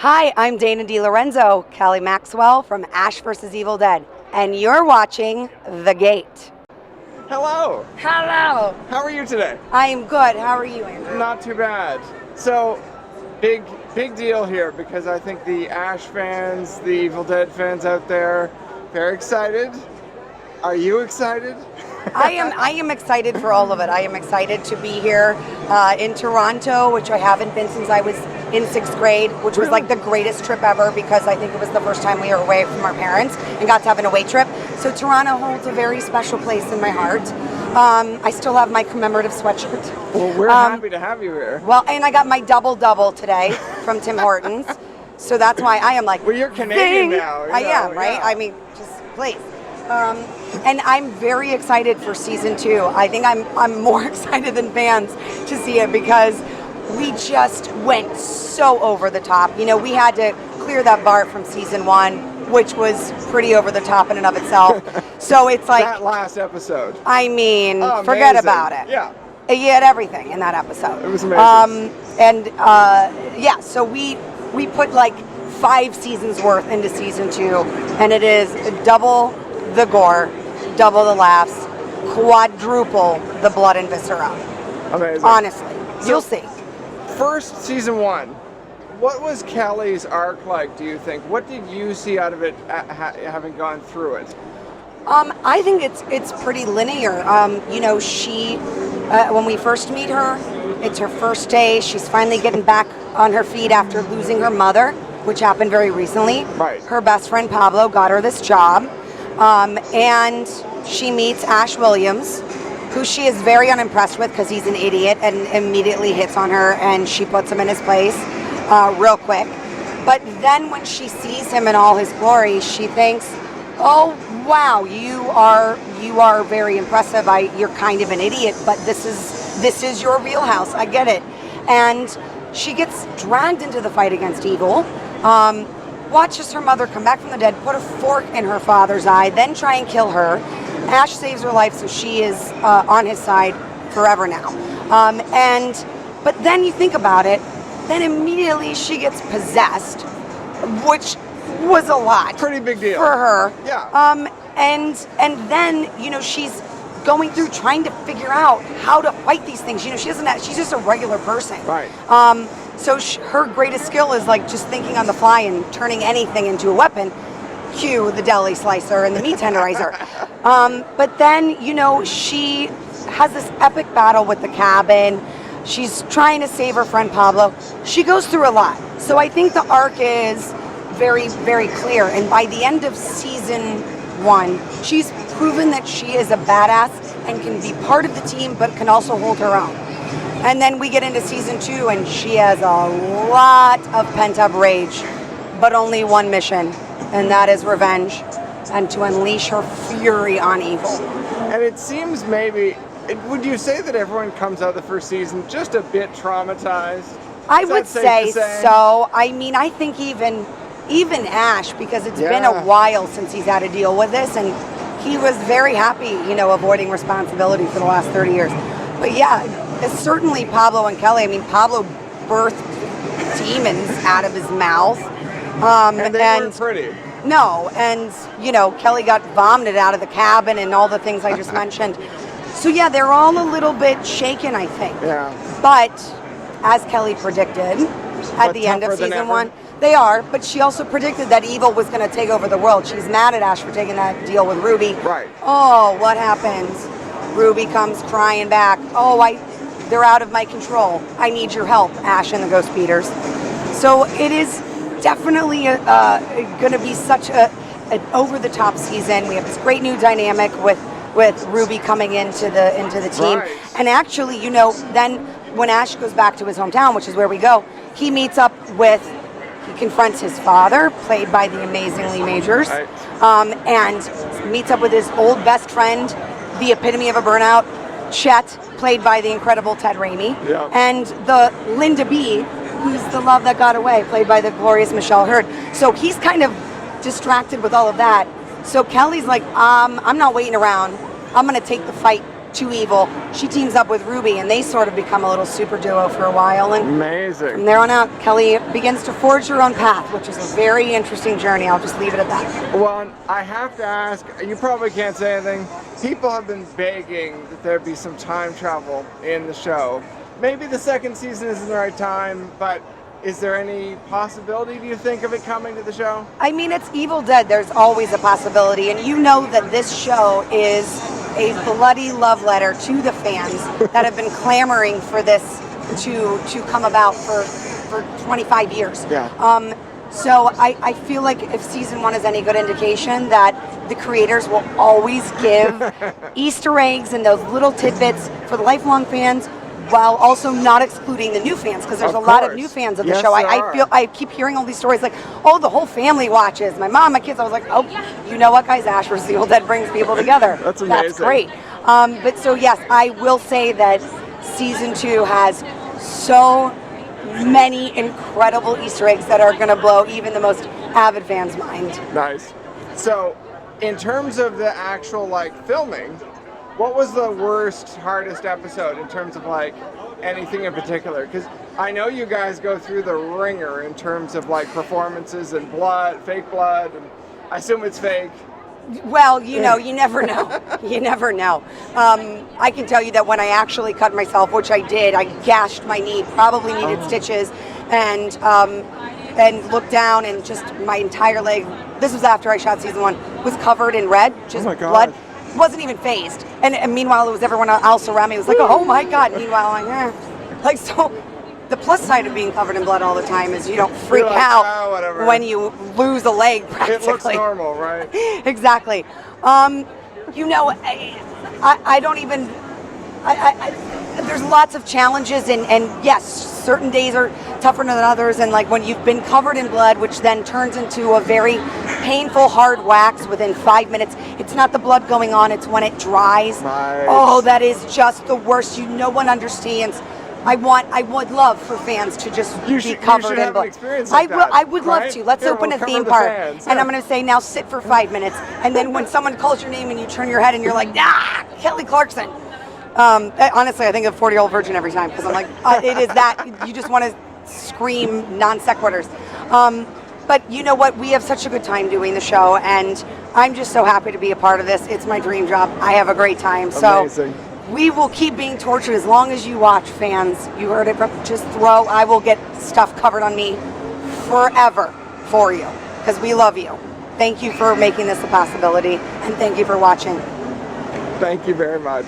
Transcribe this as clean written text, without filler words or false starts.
Hi, I'm Dana DeLorenzo, Kelly Maxwell from Ash vs. Evil Dead, and you're watching The Gate. Hello. Hello. How are you today? I am good. How are you, Andrew? Not too bad. So, big deal here because I think the Ash fans, the Evil Dead fans out there, very excited. Are you excited? I am excited for all of it. I am excited to be here in Toronto, which I haven't been since I was in 6th grade, which was like the greatest trip ever because I think it was the first time we were away from our parents and got to have an away trip. So Toronto holds a very special place in my heart. I still have my commemorative sweatshirt. Well, we're happy to have you here. Well, and I got my double today from Tim Hortons. So that's why I am like, well, you're Canadian now. I am, right? Yeah. I mean, just please. And I'm very excited for season 2. I think I'm more excited than fans to see it because we just went so over the top. You know, we had to clear that bar from season 1, which was pretty over the top in and of itself. So it's like that last episode. I mean, forget about it. Yeah. You had everything in that episode. It was amazing. Yeah, so we put like 5 seasons worth into season 2, and it is double the gore, double the laughs, quadruple the blood and viscera. Amazing. Honestly, you'll see. First season 1, what was Kelly's arc like, do you think? What did you see out of it having gone through it? I think it's pretty linear. You know, she, when we first meet her, it's her first day. She's finally getting back on her feet after losing her mother, which happened very recently. Right. Her best friend Pablo got her this job. And she meets Ash Williams, who she is very unimpressed with because he's an idiot and immediately hits on her and she puts him in his place real quick. But then when she sees him in all his glory, she thinks, oh, wow, you are very impressive. You're kind of an idiot, but this is your wheelhouse. I get it. And she gets dragged into the fight against evil. Watches her mother come back from the dead, put a fork in her father's eye, then try and kill her. Ash saves her life, so she is on his side forever now. But then you think about it, then immediately she gets possessed, which was a lot. Pretty big deal for her. Yeah. And then she's going through trying to figure out how to fight these things. She doesn't. She's just a regular person. Right. So her greatest skill is like just thinking on the fly and turning anything into a weapon. Cue the deli slicer and the meat tenderizer. But then, she has this epic battle with the cabin. She's trying to save her friend Pablo. She goes through a lot. So I think the arc is very, very clear. And by the end of season 1, she's proven that she is a badass and can be part of the team, but can also hold her own. And then we get into season 2, and she has a lot of pent-up rage, but only one mission, and that is revenge, and to unleash her fury on evil. And it seems would you say that everyone comes out of the first season just a bit traumatized? I would say so. I mean, I think even Ash, because it's been a while since he's had to deal with this, and he was very happy, avoiding responsibility for the last 30 years. But yeah, it's certainly Pablo and Kelly. I mean, Pablo birthed demons out of his mouth. And they weren't pretty. No, and, Kelly got vomited out of the cabin and all the things I just mentioned. So yeah, they're all a little bit shaken, I think. Yeah. But, as Kelly predicted, at the end of season 1, they are, but she also predicted that evil was going to take over the world. She's mad at Ash for taking that deal with Ruby. Right. Oh, what happens? Ruby comes crying back. Oh, they're out of my control. I need your help, Ash and the Ghost Beaters. So it is definitely going to be such an over-the-top season. We have this great new dynamic with Ruby coming into the team. Right. And actually, then when Ash goes back to his hometown, which is where we go, he confronts his father, played by the amazingly Majors, right. And meets up with his old best friend, the epitome of a burnout, Chet, played by the incredible Ted Raimi, and the Linda B, who's the love that got away, played by the glorious Michelle Hurd. So he's kind of distracted with all of that. So Kelly's like, I'm not waiting around. I'm going to take the fight too evil. She teams up with Ruby, and they sort of become a little super duo for a while. And Amazing. from there on out, Kelly begins to forge her own path, which is a very interesting journey. I'll just leave it at that. Well, I have to ask, you probably can't say anything. People have been begging that there be some time travel in the show. Maybe the second season isn't the right time, but is there any possibility, do you think, of it coming to the show? I mean, it's Evil Dead. There's always a possibility. And you know that this show is a bloody love letter to the fans that have been clamoring for this to come about for 25 years. Yeah. So I feel like if season 1 is any good indication, that the creators will always give Easter eggs and those little tidbits for the lifelong fans, while also not excluding the new fans, because there's a lot of new fans of the show. I keep hearing all these stories like, oh, the whole family watches. My mom, my kids. I was like, oh, you know what, guys? Ash vs. Evil Dead brings people together. That's amazing. That's great. But so yes, I will say that season 2 has so many incredible Easter eggs that are going to blow even the most avid fans' mind. Nice. So, in terms of the actual filming, what was the worst, hardest episode in terms of anything in particular? Because I know you guys go through the ringer in terms of performances and blood, fake blood, and I assume it's fake. Well, you know, you never know. You never know. I can tell you that when I actually cut myself, which I did, I gashed my knee, probably needed stitches, and looked down, and just my entire leg, this was after I shot season 1, was covered in red, just blood. Wasn't even phased. And meanwhile, it was everyone else around me. It was like, oh my God. Meanwhile, I'm like, so the plus side of being covered in blood all the time is you don't freak out when you lose a leg, practically. It looks normal, right? Exactly. You know, I don't even, there's lots of challenges, and yes, certain days are tougher than others, and when you've been covered in blood, which then turns into a very painful hard wax within 5 minutes. It's not the blood going on, it's when it dries. Nice. Oh, that is just the worst. No one understands. I would love for fans to just be covered in blood. I would love to. Let's open a theme park, and I'm going to say, now sit for 5 minutes, and then when someone calls your name and you turn your head and you're like, Kelly Clarkson. Honestly, I think of 40-Year-Old Virgin every time, because I'm like, it is that. You just want to scream non sequiturs. But you know what? We have such a good time doing the show, and I'm just so happy to be a part of this. It's my dream job. I have a great time. Amazing. So we will keep being tortured as long as you watch, fans. You heard it from just throw. I will get stuff covered on me forever for you, because we love you. Thank you for making this a possibility, and thank you for watching. Thank you very much.